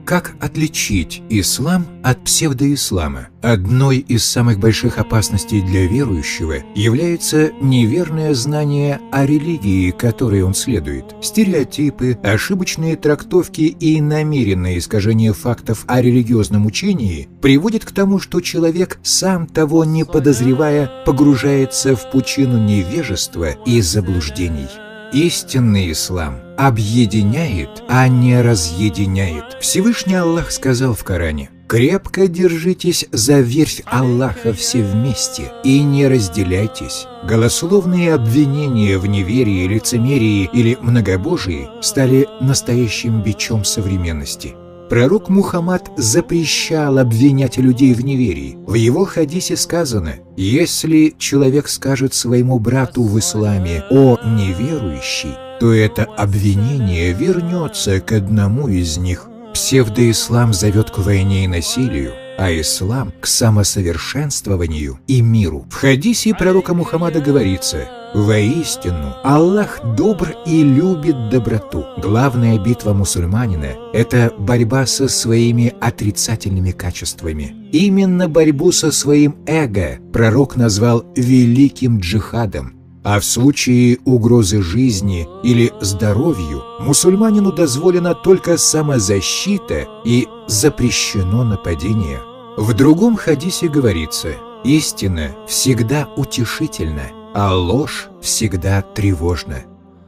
Как отличить ислам от псевдоислама? Одной из самых больших опасностей для верующего является неверное знание о религии, которой он следует. Стереотипы, ошибочные трактовки и намеренное искажение фактов о религиозном учении приводят к тому, что человек, сам того не подозревая, погружается в пучину невежества и заблуждений. Истинный ислам объединяет, а не разъединяет. Всевышний Аллах сказал в Коране: «Крепко держитесь за верфь Аллаха все вместе и не разделяйтесь». Голословные обвинения в неверии, лицемерии или многобожии стали настоящим бичом современности. Пророк Мухаммад запрещал обвинять людей в неверии. В его хадисе сказано: «Если человек скажет своему брату в исламе: „О неверующий“, то это обвинение вернется к одному из них». Псевдоислам зовет к войне и насилию, а ислам – к самосовершенствованию и миру. В хадисе пророка Мухаммада говорится: «Воистину, Аллах добр и любит доброту». Главная битва мусульманина – это борьба со своими отрицательными качествами. Именно борьбу со своим эго пророк назвал великим джихадом. А в случае угрозы жизни или здоровью мусульманину дозволена только самозащита и запрещено нападение. В другом хадисе говорится: «Истина всегда утешительна, а ложь всегда тревожна».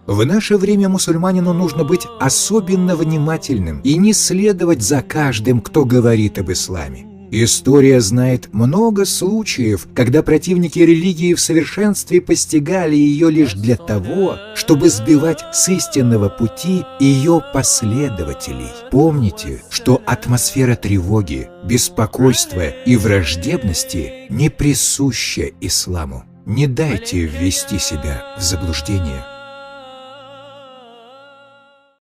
В наше время мусульманину нужно быть особенно внимательным и не следовать за каждым, кто говорит об исламе. История знает много случаев, когда противники религии в совершенстве постигали ее лишь для того, чтобы сбивать с истинного пути ее последователей. Помните, что атмосфера тревоги, беспокойства и враждебности не присуща исламу. Не дайте ввести себя в заблуждение.